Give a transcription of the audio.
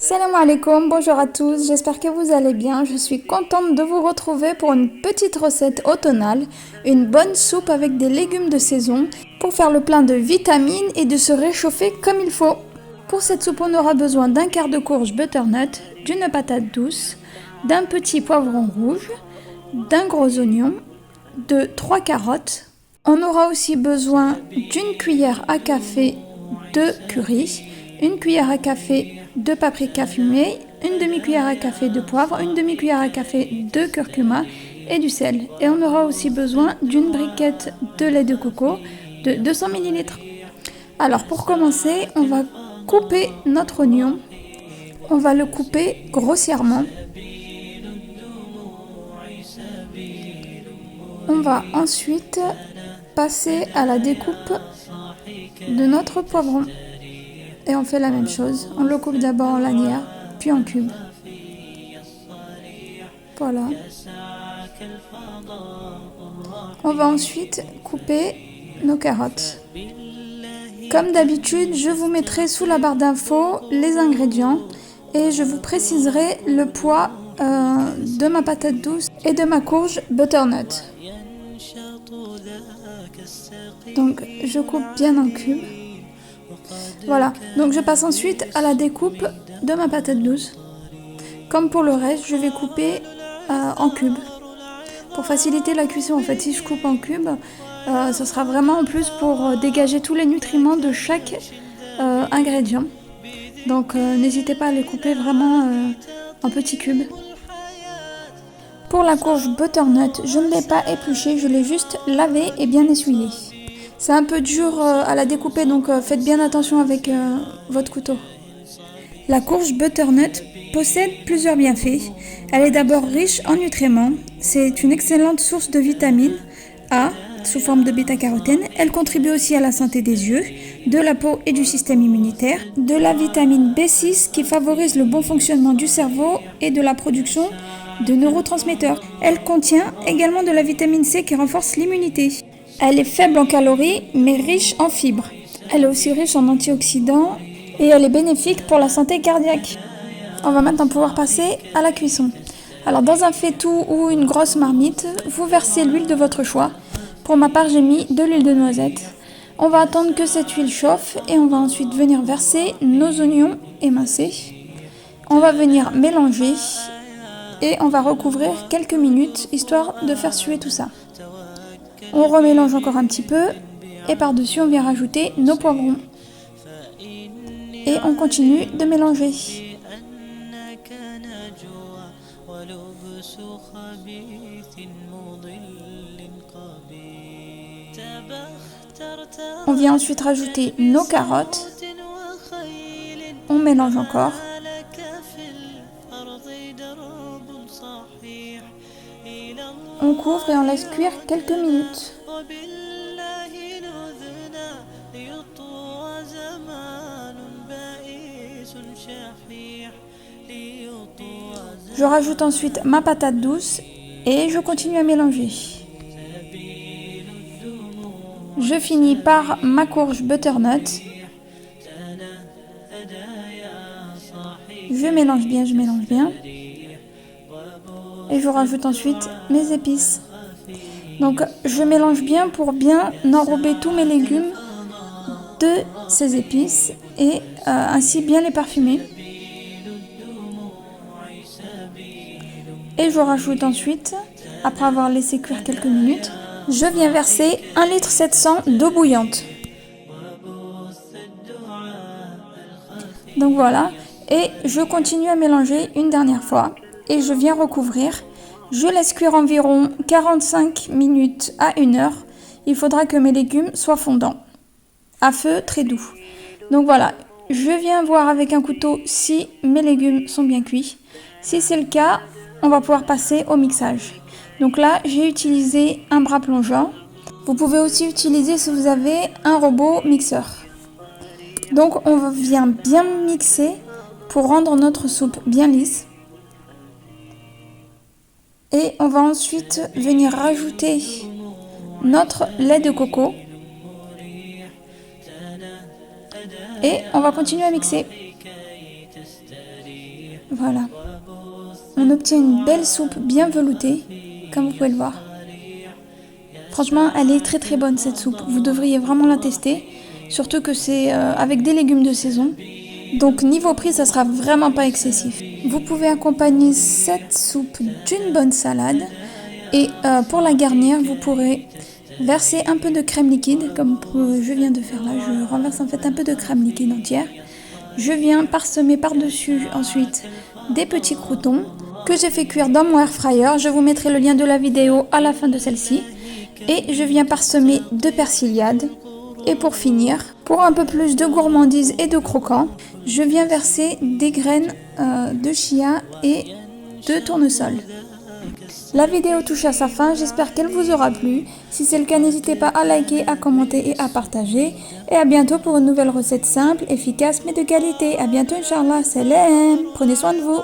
Salam alaikum, bonjour à tous, j'espère que vous allez bien. Je suis contente de vous retrouver pour une petite recette automnale, une bonne soupe avec des légumes de saison pour faire le plein de vitamines et de se réchauffer comme il faut. Pour cette soupe, on aura besoin d'un quart de courge butternut, d'une patate douce, d'un petit poivron rouge, d'un gros oignon, de 3 carottes. On aura aussi besoin d'une cuillère à café de curry, une cuillère à café de paprika fumé, une demi-cuillère à café de poivre, une demi-cuillère à café de curcuma et du sel. Et on aura aussi besoin d'une briquette de lait de coco de 200 ml. Alors pour commencer, on va couper notre oignon. On va le couper grossièrement. On va ensuite passer à la découpe de notre poivron. Et on fait la même chose. On le coupe d'abord en lanières, puis en cubes. Voilà. On va ensuite couper nos carottes. Comme d'habitude, je vous mettrai sous la barre d'infos les ingrédients et je vous préciserai le poids de ma patate douce et de ma courge butternut. Donc je coupe bien en cubes. Voilà, donc je passe ensuite à la découpe de ma patate douce. Comme pour le reste, je vais couper en cubes. Pour faciliter la cuisson, en fait, si je coupe en cubes, ce sera vraiment en plus pour dégager tous les nutriments de chaque ingrédient. Donc n'hésitez pas à les couper vraiment en petits cubes. Pour la courge butternut, je ne l'ai pas épluchée, je l'ai juste lavée et bien essuyée. C'est un peu dur à la découper, donc faites bien attention avec votre couteau. La courge butternut possède plusieurs bienfaits. Elle est d'abord riche en nutriments. C'est une excellente source de vitamine A sous forme de bêta-carotène. Elle contribue aussi à la santé des yeux, de la peau et du système immunitaire. De la vitamine B6 qui favorise le bon fonctionnement du cerveau et de la production de neurotransmetteurs. Elle contient également de la vitamine C qui renforce l'immunité. Elle est faible en calories mais riche en fibres. Elle est aussi riche en antioxydants et elle est bénéfique pour la santé cardiaque. On va maintenant pouvoir passer à la cuisson. Alors dans un faitout ou une grosse marmite, vous versez l'huile de votre choix. Pour ma part, j'ai mis de l'huile de noisette. On va attendre que cette huile chauffe et on va ensuite venir verser nos oignons émincés. On va venir mélanger et on va recouvrir quelques minutes histoire de faire suer tout ça. On remélange encore un petit peu et par-dessus on vient rajouter nos poivrons. Et on continue de mélanger. On vient ensuite rajouter nos carottes. On mélange encore. On couvre et on laisse cuire quelques minutes. Je rajoute ensuite ma patate douce et je continue à mélanger. Je finis par ma courge butternut. Je mélange bien. Et je rajoute ensuite mes épices. Donc je mélange bien pour bien enrober tous mes légumes de ces épices et ainsi bien les parfumer. Et je rajoute ensuite, après avoir laissé cuire quelques minutes, je viens verser 1,7 litre d'eau bouillante. Donc voilà, et je continue à mélanger une dernière fois et je viens recouvrir. Je laisse cuire environ 45 minutes à 1 heure. Il faudra que mes légumes soient fondants, à feu très doux. Donc voilà, je viens voir avec un couteau si mes légumes sont bien cuits. Si c'est le cas, on va pouvoir passer au mixage. Donc là, j'ai utilisé un bras plongeant. Vous pouvez aussi utiliser si vous avez un robot mixeur. Donc on vient bien mixer pour rendre notre soupe bien lisse. Et on va ensuite venir rajouter notre lait de coco. Et on va continuer à mixer. Voilà. On obtient une belle soupe bien veloutée, comme vous pouvez le voir. Franchement, elle est très très bonne cette soupe. Vous devriez vraiment la tester. Surtout que c'est avec des légumes de saison. Donc niveau prix, ça sera vraiment pas excessif. Vous pouvez accompagner cette soupe d'une bonne salade. Et pour la garnir, vous pourrez verser un peu de crème liquide, comme je viens de faire là. Je renverse en fait un peu de crème liquide entière. Je viens parsemer par-dessus ensuite des petits croûtons que j'ai fait cuire dans mon air fryer. Je vous mettrai le lien de la vidéo à la fin de celle-ci. Et je viens parsemer de persillade. Et pour finir, pour un peu plus de gourmandise et de croquant, je viens verser des graines de chia et de tournesol. La vidéo touche à sa fin, j'espère qu'elle vous aura plu. Si c'est le cas, n'hésitez pas à liker, à commenter et à partager. Et à bientôt pour une nouvelle recette simple, efficace mais de qualité. À bientôt, Inch'Allah. Salam. Prenez soin de vous.